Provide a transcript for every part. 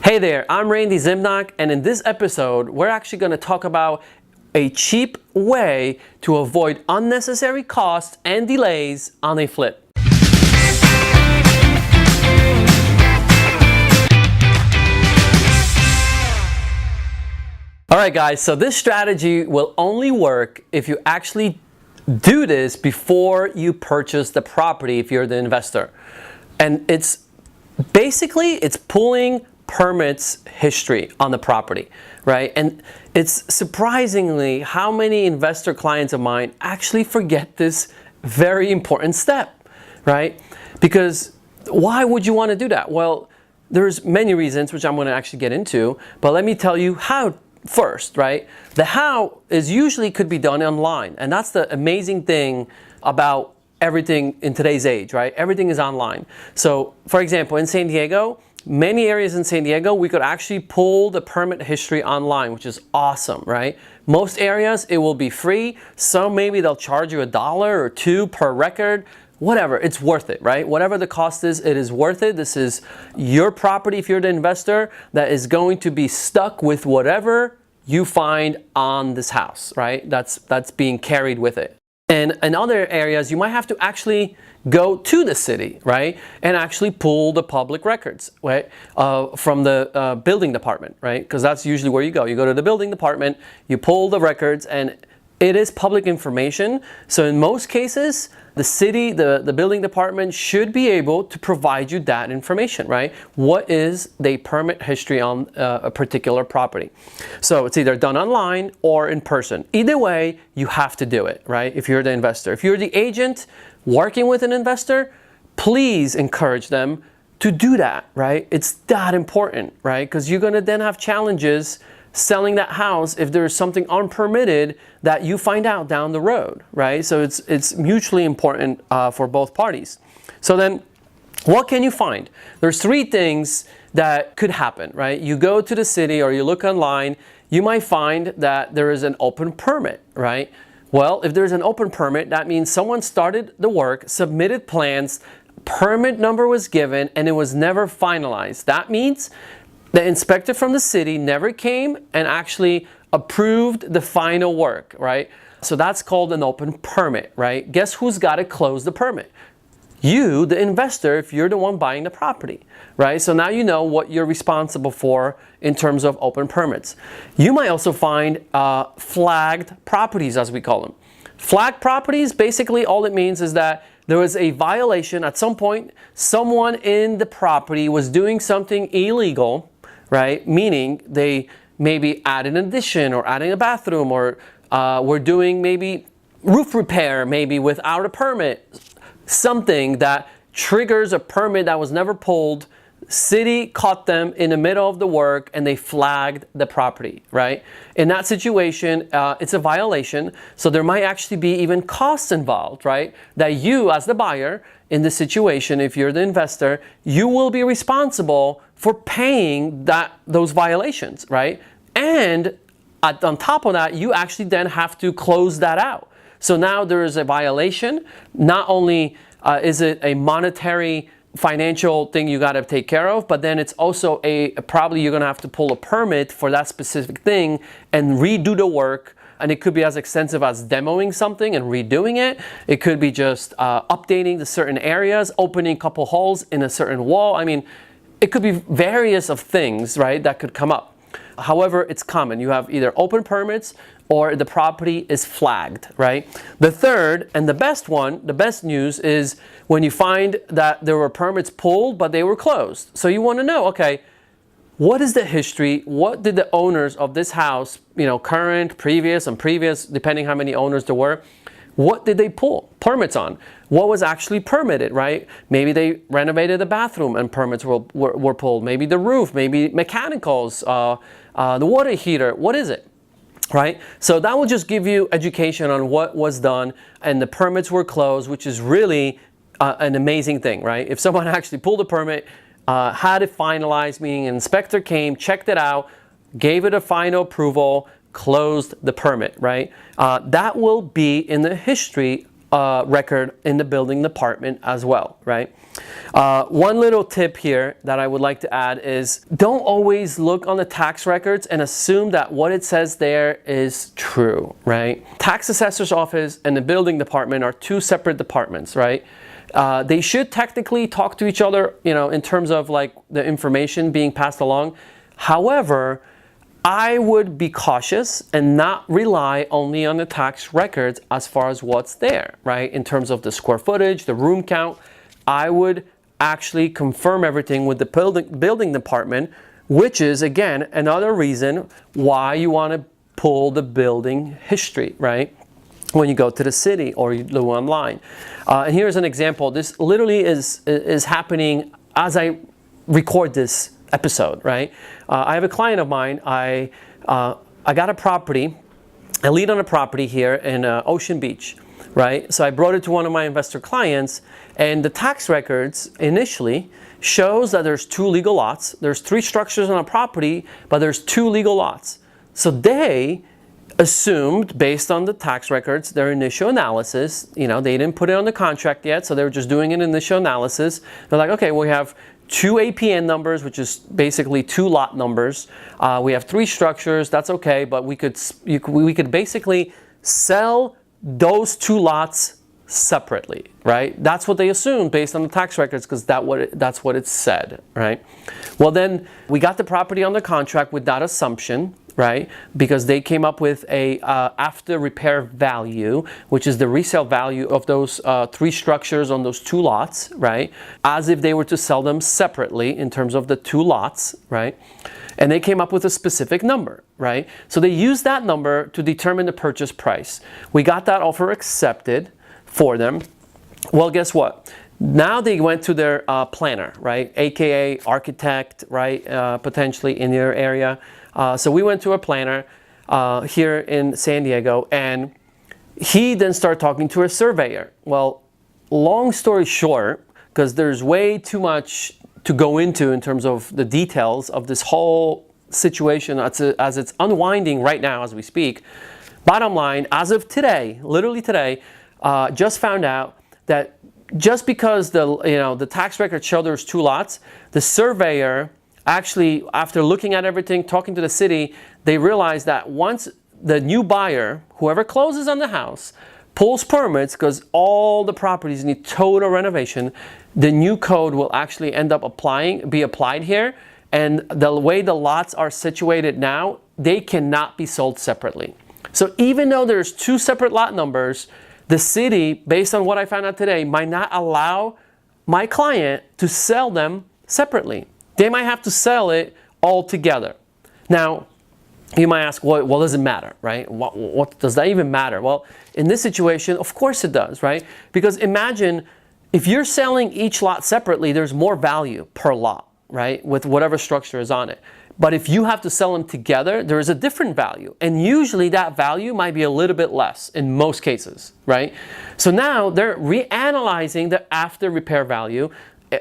Hey there, I'm Randy Zimnock, and in this episode, we're actually going to talk about a cheap way to avoid unnecessary costs and delays on a flip. Alright guys, so this strategy will only work if you actually do this before you purchase the property if you're the investor. And it's pulling permits history on the property, right? And it's surprisingly how many investor clients of mine actually forget this very important step, right? Because why would you want to do that? Well, there's many reasons, which I'm going to actually get into, but let me tell you how first, right? The how is usually could be done online, and that's the amazing thing about everything in today's age, right? Everything is online. So, for example, in San Diego, many areas in San Diego, we could actually pull the permit history online, which is awesome, right? Most areas, it will be free. Some maybe they'll charge you $1 or $2 per record. Whatever, it's worth it, right? Whatever the cost is, it is worth it. This is your property if you're the investor that is going to be stuck with whatever you find on this house, right? That's being carried with it. And in other areas, you might have to actually go to the city, right? And actually pull the public records, right? From the building department, right? Because that's usually where you go. You go to the building department, you pull the records, and it is public information. So in most cases, the city, the building department should be able to provide you that information, right? What is the permit history on a particular property? So it's either done online or in person. Either way, you have to do it, right? If you're the investor. If you're the agent working with an investor, please encourage them to do that, right? It's that important, right? Because you're going to then have challenges selling that house if there's something unpermitted that you find out down the road, right? So it's mutually important for both parties. So then, what can you find? There's three things that could happen, right? You go to the city or you look online, you might find that there is an open permit, right? Well, if there's an open permit, that means someone started the work, submitted plans, permit number was given, and it was never finalized. That means the inspector from the city never came and actually approved the final work, right? So that's called an open permit, right? Guess who's got to close the permit? You, the investor, if you're the one buying the property, right? So now you know what you're responsible for in terms of open permits. You might also find flagged properties, as we call them. Flagged properties, basically all it means is that there was a violation at some point. Someone in the property was doing something illegal, right? Meaning they maybe added an addition or adding a bathroom, or were doing maybe roof repair, maybe without a permit. Something that triggers a permit that was never pulled. City caught them in the middle of the work and they flagged the property, right? In that situation, it's a violation. So there might actually be even costs involved, right? That you, as the buyer in this situation, if you're the investor, you will be responsible for paying those violations, right? And on top of that, you actually then have to close that out. So now there is a violation. Not only is it a monetary financial thing you got to take care of, but then it's also probably you're going to have to pull a permit for that specific thing and redo the work. And it could be as extensive as demoing something and redoing it. It could be just updating the certain areas, opening a couple holes in a certain wall. I mean, it could be various of things, right, that could come up. However, it's common. You have either open permits or the property is flagged, right? The third and the best one, the best news is when you find that there were permits pulled, but they were closed. So you want to know, okay, what is the history? What did the owners of this house, current, previous, depending how many owners there were, what did they pull permits on? What was actually permitted, right? Maybe they renovated the bathroom and permits were pulled. Maybe the roof, maybe mechanicals, the water heater. What is it, right? So that will just give you education on what was done, and the permits were closed, which is really an amazing thing, right? If someone actually pulled a permit, had it finalized, meaning an inspector came, checked it out, gave it a final approval, closed the permit, right? That will be in the history record in the building department as well, right? One little tip here that I would like to add is don't always look on the tax records and assume that what it says there is true, right? Tax assessor's office and the building department are two separate departments, right? They should technically talk to each other, in terms of like the information being passed along. However, I would be cautious and not rely only on the tax records as far as what's there, right? In terms of the square footage, the room count, I would actually confirm everything with the building department, which is, again, another reason why you want to pull the building history, right? When you go to the city or you go online. And here's an example. This literally is happening as I record this episode, right? I have a client of mine. I got a property, a lead on a property here in Ocean Beach, right? So I brought it to one of my investor clients, and the tax records initially shows that there's 2 legal lots. There's 3 structures on a property, but there's 2 legal lots. So they assumed, based on the tax records, their initial analysis, they didn't put it on the contract yet, so they were just doing an initial analysis. They're like, okay, we have 2 APN numbers, which is basically 2 lot numbers. We have 3 structures, that's okay, but we could basically sell those 2 lots separately, right? That's what they assumed based on the tax records, because that's what it said, right? Well, then we got the property on the contract with that assumption, right? Because they came up with a after repair value, which is the resale value of those 3 structures on those 2 lots, right? As if they were to sell them separately in terms of the 2 lots, right? And they came up with a specific number, right? So they used that number to determine the purchase price. We got that offer accepted for them. Well, guess what? Now they went to their planner, right? AKA architect, right? Potentially in their area. So we went to a planner here in San Diego, and he then started talking to a surveyor. Well, long story short, because there's way too much to go into in terms of the details of this whole situation as it's unwinding right now as we speak. Bottom line, as of today, literally today, just found out that just because the tax records show there's 2 lots, the surveyor actually, after looking at everything, talking to the city, they realized that once the new buyer, whoever closes on the house, pulls permits, because all the properties need total renovation, the new code will actually end up be applied here. And the way the lots are situated now, they cannot be sold separately. So even though there's 2 separate lot numbers, the city, based on what I found out today, might not allow my client to sell them separately. They might have to sell it all together. Now, you might ask, well, does it matter, right? What does that even matter? Well, in this situation, of course it does, right? Because imagine if you're selling each lot separately, there's more value per lot, right? With whatever structure is on it. But if you have to sell them together, there is a different value. And usually that value might be a little bit less in most cases, right? So now they're reanalyzing the after repair value,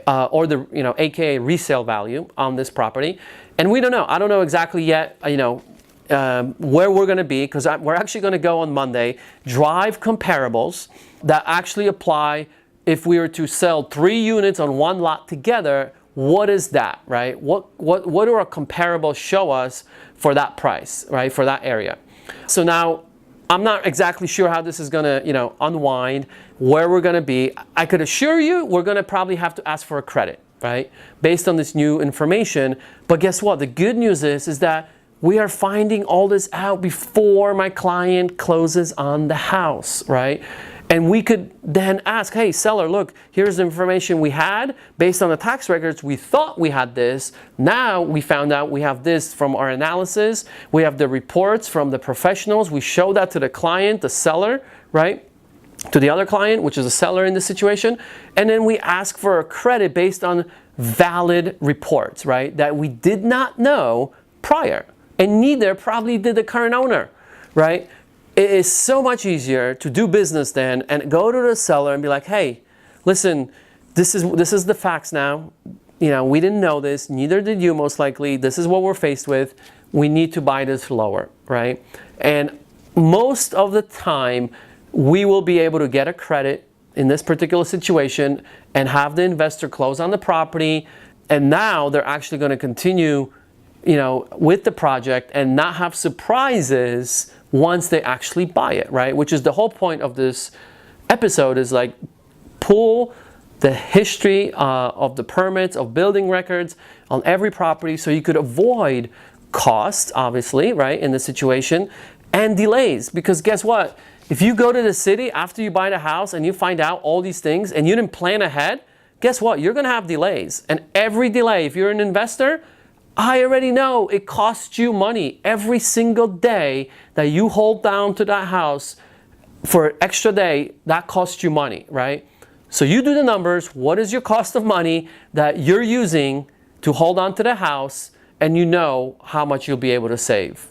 or the AKA resale value on this property, and we don't know. I don't know exactly yet. Where we're going to be, because we're actually going to go on Monday, drive comparables that actually apply if we were to sell 3 units on 1 lot together. What is that, right? What do our comparables show us for that price, right? For that area. So now, I'm not exactly sure how this is going to, unwind, where we're going to be. I could assure you we're going to probably have to ask for a credit, right? Based on this new information. But guess what? The good news is that we are finding all this out before my client closes on the house, right? And we could then ask, hey, seller, look, here's the information we had. Based on the tax records, we thought we had this. Now we found out we have this from our analysis. We have the reports from the professionals. We show that to the client, the seller, right? To the other client, which is a seller in this situation. And then we ask for a credit based on valid reports, right? That we did not know prior. And neither probably did the current owner, right? It is so much easier to do business then and go to the seller and be like, hey, listen, this is the facts now. We didn't know this, neither did you most likely. This is what we're faced with. We need to buy this lower, right? And most of the time, we will be able to get a credit in this particular situation and have the investor close on the property. And now they're actually going to continue, with the project and not have surprises once they actually buy it, right? Which is the whole point of this episode, is like pull the history of the permits, of building records on every property, so you could avoid costs, obviously, right, in the situation, and delays. Because guess what? If you go to the city after you buy the house and you find out all these things and you didn't plan ahead, guess what? You're going to have delays. And every delay, if you're an investor, I already know it costs you money. Every single day that you hold down to that house for an extra day, that costs you money, right? So you do the numbers. What is your cost of money that you're using to hold on to the house, and you know how much you'll be able to save.